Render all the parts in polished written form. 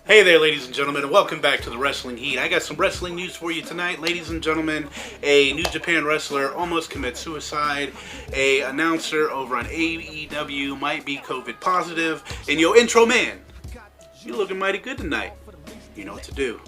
Hey there, ladies and gentlemen, and welcome back to the Wrestling Heat. I got some wrestling news for you tonight, ladies and gentlemen. A New Japan wrestler almost commits suicide. A announcer over on AEW might be COVID positive. And yo, intro man, you looking mighty good tonight. You know what to do.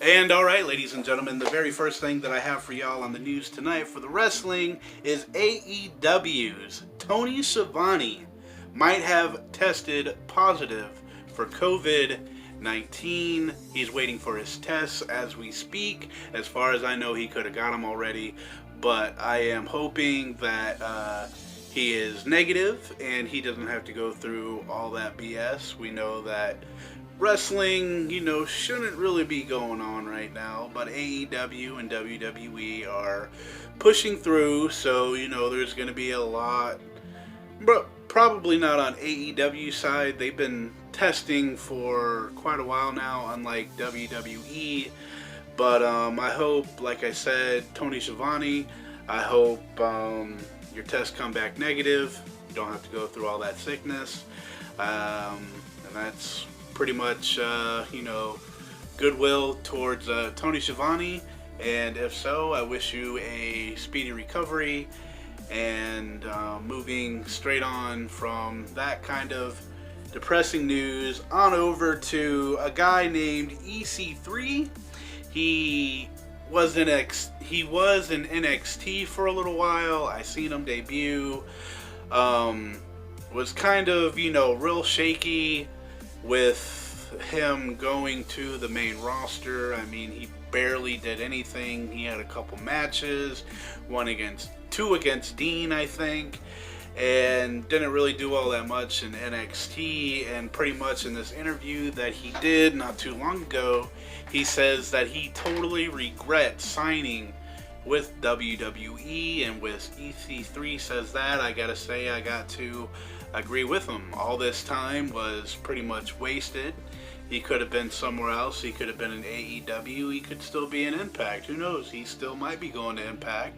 And alright, ladies and gentlemen, the very first thing that I have for y'all on the news tonight for the wrestling is AEWs Tony Svanni might have tested positive for COVID-19. He's waiting for his tests as we speak. As far as I know, he could have got them already, but I am hoping that he is negative and he doesn't have to go through all that BS. We know that wrestling, shouldn't really be going on right now, but AEW and WWE are pushing through, so, there's going to be a lot, but probably not on AEW side. They've been testing for quite a while now, unlike WWE, but I hope, like I said, Tony Svanni, I hope your tests come back negative. You don't have to go through all that sickness, and that's pretty much, goodwill towards Tony Svanni, and if so, I wish you a speedy recovery. And moving straight on from that kind of depressing news on over to a guy named EC3. He was in NXT for a little while. I seen him debut. Was kind of, real shaky with him going to the main roster. I mean, he barely did anything. He had a couple matches, two against Dean, I think, and didn't really do all that much in NXT. And pretty much in this interview that he did not too long ago, he says that he totally regrets signing with WWE, and with EC3 says that, I gotta say, I got to agree with him. All this time was pretty much wasted. He could have been somewhere else. He could have been in AEW. He could still be in Impact. Who knows? He still might be going to Impact.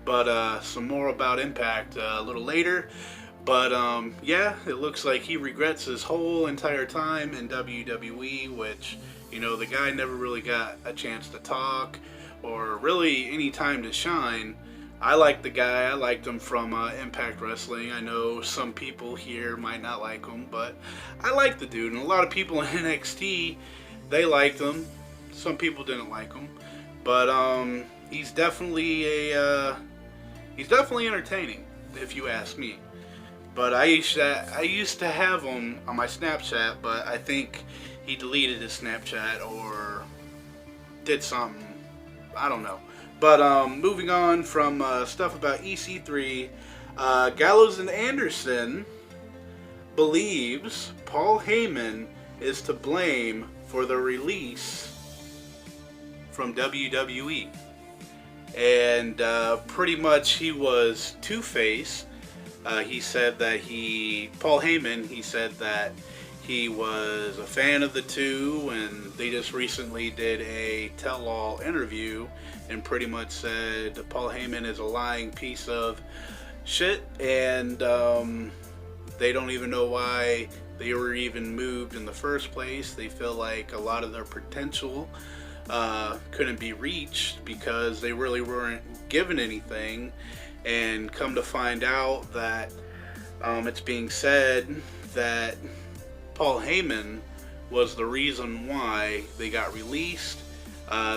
But some more about Impact a little later. But yeah, it looks like he regrets his whole entire time in WWE, which, the guy never really got a chance to talk or really any time to shine. I like the guy. I liked him from Impact Wrestling. I know some people here might not like him, but I like the dude. And a lot of people in NXT, they liked him. Some people didn't like him, but he's definitely entertaining, if you ask me. But I used to have him on my Snapchat, but I think he deleted his Snapchat or did something. I don't know. But moving on from stuff about EC3, Gallows and Anderson believes Paul Heyman is to blame for the release from WWE. And pretty much he was two-faced. He said that Paul Heyman said that he was a fan of the two, and they just recently did a tell-all interview and pretty much said Paul Heyman is a lying piece of shit, and they don't even know why they were even moved in the first place. They feel like a lot of their potential couldn't be reached because they really weren't given anything, and come to find out that it's being said that Paul Heyman was the reason why they got released.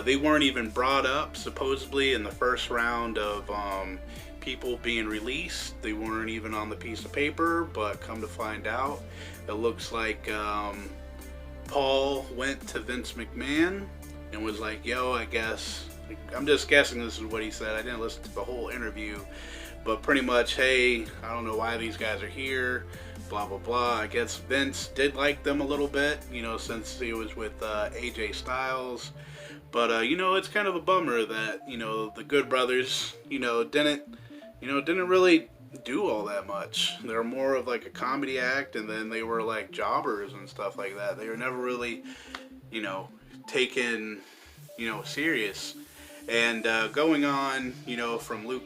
They weren't even brought up, supposedly, in the first round of people being released. They weren't even on the piece of paper, but come to find out, it looks like Paul went to Vince McMahon and was like, yo, I guess, I'm just guessing this is what he said. I didn't listen to the whole interview, but pretty much, hey, I don't know why these guys are here, blah, blah, blah. I guess Vince did like them a little bit, since he was with AJ Styles. But, it's kind of a bummer that, the Good Brothers, didn't really do all that much. They're more of like a comedy act, and then they were like jobbers and stuff like that. They were never really, taken, serious. And going on, from Luke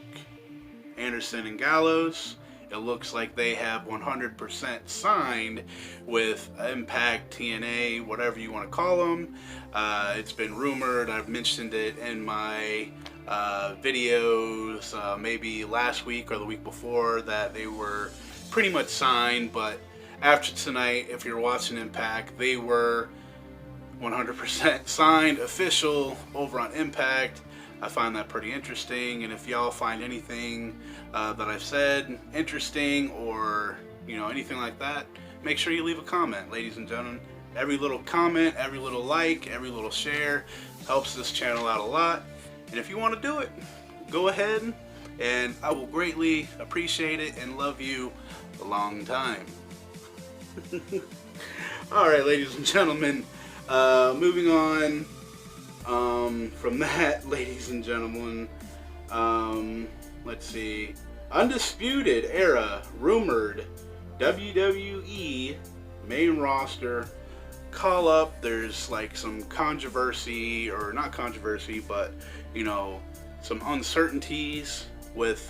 Anderson and Gallows, it looks like they have 100% signed with Impact, TNA, whatever you want to call them. It's been rumored, I've mentioned it in my videos maybe last week or the week before, that they were pretty much signed, but after tonight, if you're watching Impact, they were 100% signed, official, over on Impact. I find that pretty interesting, and if y'all find anything that I've said interesting, or anything like that, make sure you leave a comment, ladies and gentlemen. Every little comment, every little like, every little share helps this channel out a lot. And if you want to do it, go ahead, and I will greatly appreciate it and love you a long time. Alright, ladies and gentlemen, moving on from that, ladies and gentlemen, let's see. Undisputed Era rumored WWE main roster call up. There's like some controversy, or not controversy, but some uncertainties with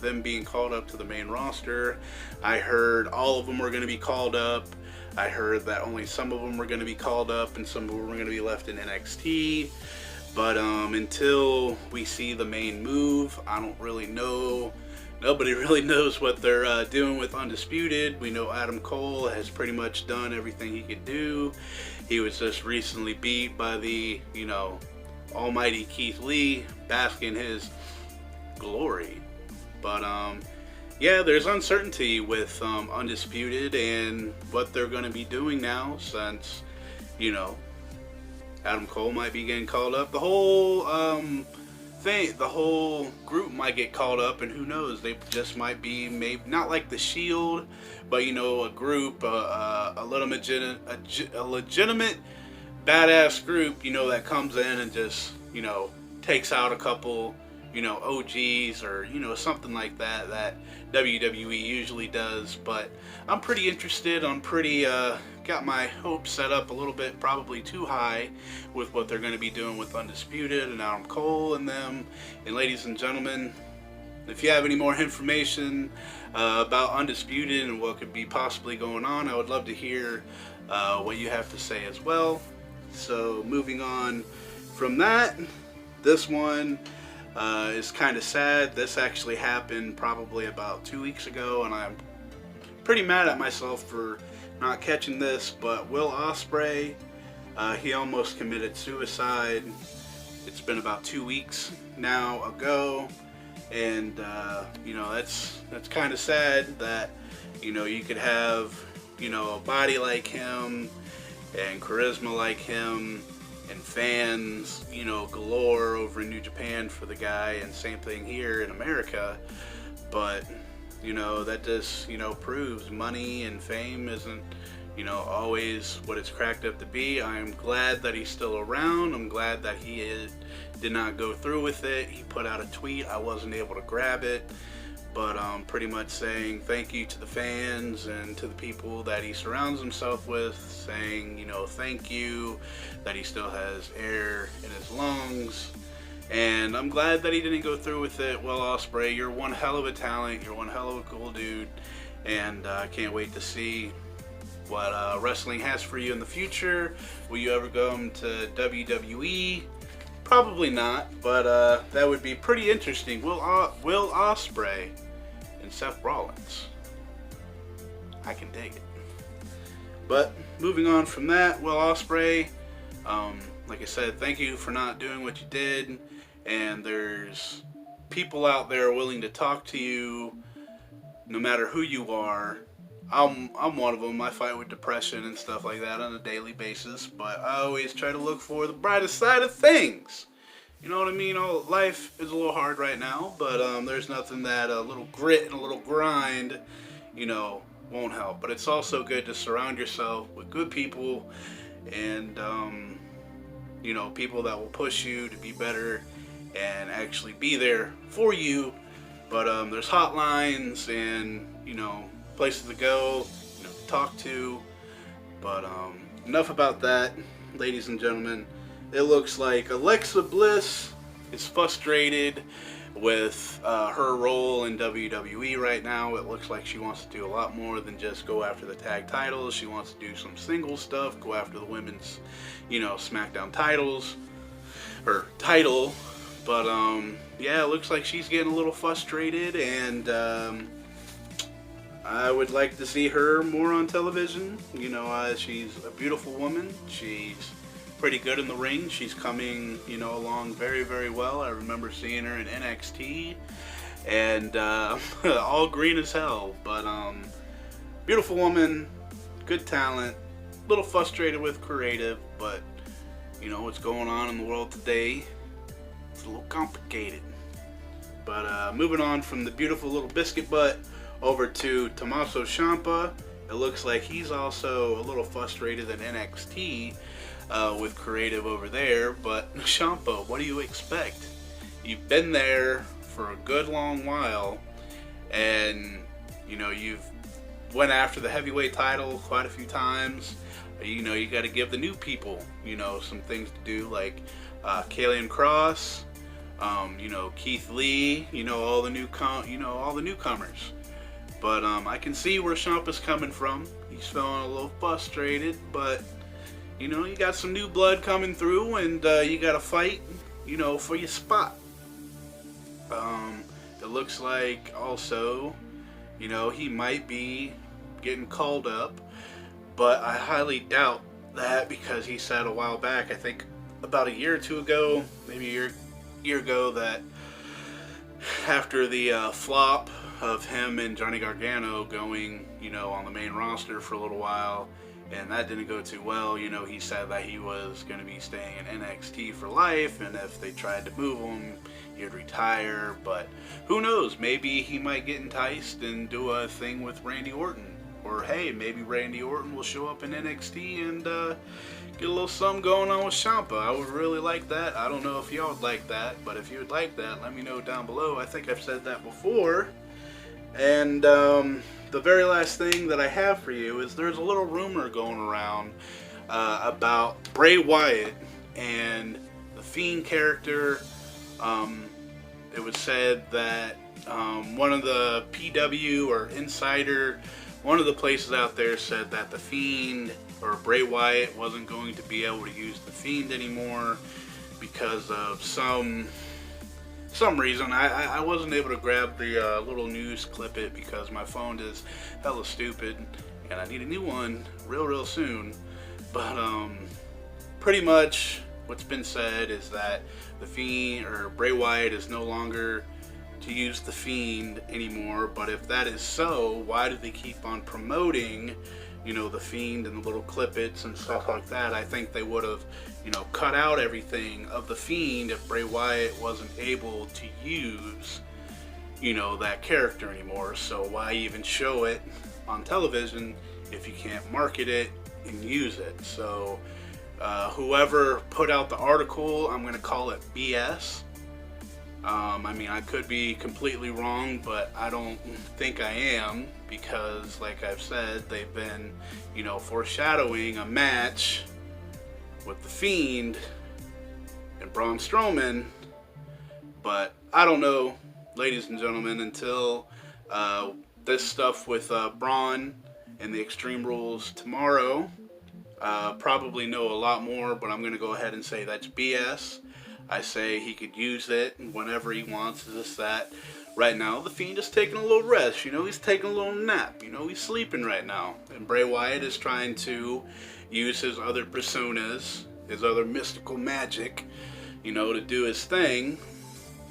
them being called up to the main roster. I heard all of them were going to be called up. I heard that only some of them were going to be called up and some of them were going to be left in NXT. But until we see the main move, I don't really know. Nobody really knows what they're doing with Undisputed. We know Adam Cole has pretty much done everything he could do. He was just recently beat by the, almighty Keith Lee, basking his glory. But yeah, there's uncertainty with Undisputed and what they're going to be doing now, since Adam Cole might be getting called up. The whole the whole group might get called up, and who knows, they just might be, maybe not like the Shield, but a group, a legitimate badass group, that comes in and just takes out a couple OGs, or something like that WWE usually does. But I'm pretty interested. I'm pretty got my hopes set up a little bit, probably too high, with what they're going to be doing with Undisputed and Adam Cole and them. And ladies and gentlemen, if you have any more information about Undisputed and what could be possibly going on, I would love to hear what you have to say as well. So moving on from that, this one is kind of sad. This actually happened probably about 2 weeks ago, and I'm pretty mad at myself for not catching this. But Will Osprey, he almost committed suicide. It's been about 2 weeks now ago, and that's kind of sad that you could have a body like him and charisma like him and fans galore over in New Japan for the guy, and same thing here in America. But that just proves money and fame isn't always what it's cracked up to be. I'm glad that he's still around. I'm glad that he did not go through with it. He put out a tweet. I wasn't able to grab it, but pretty much saying thank you to the fans and to the people that he surrounds himself with, saying thank you, that he still has air in his lungs. And I'm glad that he didn't go through with it. Will Osprey, you're one hell of a talent. You're one hell of a cool dude. And I can't wait to see what wrestling has for you in the future. Will you ever come to WWE? Probably not, but that would be pretty interesting. Will Osprey and Seth Rollins. I can dig it. But moving on from that, Will Osprey, like I said, thank you for not doing what you did. And there's people out there willing to talk to you, no matter who you are. I'm one of them. I fight with depression and stuff like that on a daily basis, but I always try to look for the brightest side of things. You know what I mean? Life is a little hard right now, but there's nothing that a little grit and a little grind, won't help. But it's also good to surround yourself with good people and, people that will push you to be better and actually be there for you But there's hotlines and, you know, places to go, you know, to talk to. But enough about that, ladies and gentlemen. It looks like Alexa Bliss is frustrated with her role in WWE right now. It looks like she wants to do a lot more than just go after the tag titles. She wants to do some single stuff, go after the women's, you know, SmackDown titles, or title. But yeah, it looks like she's getting a little frustrated, and I would like to see her more on television. You know, she's a beautiful woman. She's pretty good in the ring. She's coming, you know, along very, very well. I remember seeing her in NXT, and all green as hell. But beautiful woman, good talent. A little frustrated with creative, but you know what's going on in the world today. It's a little complicated. But moving on from the beautiful little biscuit butt over to Tommaso Ciampa, it looks like he's also a little frustrated in NXT with creative over there. But Ciampa, what do you expect? You've been there for a good long while, and you know you've went after the heavyweight title quite a few times. You know, you got to give the new people, you know, some things to do, like Karrion Kross, you know, Keith Lee, you know, all the newcomers. But I can see where Ciampa's coming from. He's feeling a little frustrated, but you know, you got some new blood coming through, and you got to fight, you know, for your spot. It looks like also, you know, he might be getting called up, but I highly doubt that, because he said a while back, I think about a year or two ago, maybe a year ago, that after the flop of him and Johnny Gargano going, you know, on the main roster for a little while, and that didn't go too well, you know, he said that he was going to be staying in NXT for life, and if they tried to move him, he'd retire. But who knows, maybe he might get enticed and do a thing with Randy Orton. Or hey, maybe Randy Orton will show up in NXT and get a little something going on with Ciampa. I would really like that. I don't know if y'all would like that, but if you would like that, let me know down below. I think I've said that before. And the very last thing that I have for you is there's a little rumor going around about Bray Wyatt and the Fiend character. It was said that one of the PW or Insider, one of the places out there, said that the Fiend or Bray Wyatt wasn't going to be able to use the Fiend anymore because of some reason. I wasn't able to grab the little news clip it because my phone is hella stupid and I need a new one real soon. But pretty much what's been said is that the Fiend or Bray Wyatt is no longer to use the Fiend anymore. But if that is so, why do they keep on promoting, you know, the Fiend and the little clippets and stuff like that? I think they would have, you know, cut out everything of the Fiend if Bray Wyatt wasn't able to use, you know, that character anymore. So why even show it on television if you can't market it and use it? So whoever put out the article, I'm going to call it BS. I mean, I could be completely wrong, but I don't think I am, because like I've said, they've been, you know, foreshadowing a match with the Fiend and Braun Strowman. But I don't know, ladies and gentlemen, until this stuff with Braun and the Extreme Rules tomorrow. Probably know a lot more, but I'm going to go ahead and say that's BS. I say he could use it whenever he wants, this, that. Right now, the Fiend is taking a little rest. You know, he's taking a little nap. You know, he's sleeping right now. And Bray Wyatt is trying to use his other personas, his other mystical magic, you know, to do his thing.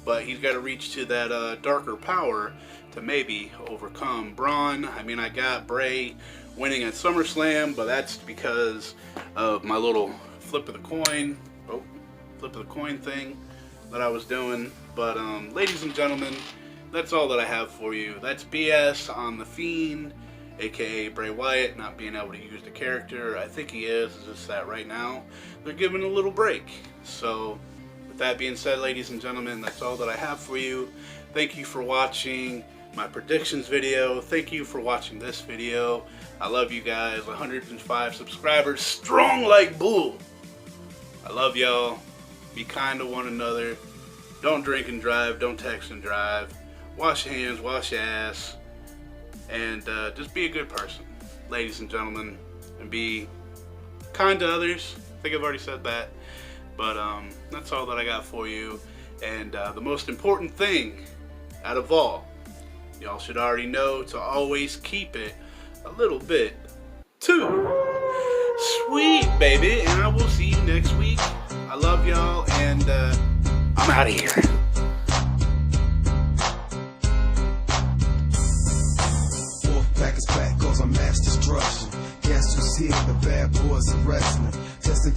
But he's got to reach to that darker power to maybe overcome Braun. I mean, I got Bray winning at SummerSlam, but that's because of my little flip of the coin thing that I was doing. But ladies and gentlemen, that's all that I have for you. That's BS on the Fiend, aka Bray Wyatt, not being able to use the character. I think he is. It's just that right now they're giving a little break. So with that being said, ladies and gentlemen, that's all that I have for you. Thank you for watching my predictions video. Thank you for watching this video. I love you guys. 105 subscribers, strong like bull. I love y'all. Be kind to one another. Don't drink and drive. Don't text and drive. Wash your hands, wash your ass, and just be a good person, ladies and gentlemen, and be kind to others. I think I've already said that, but that's all that I got for you. And the most important thing out of all, y'all should already know to always keep it a little bit too sweet, baby. And I will see you next week. I love y'all, and I'm out of here. Back is back, cause I'm mass destruction. Guess who's here? The bad boys of wrestling. Testing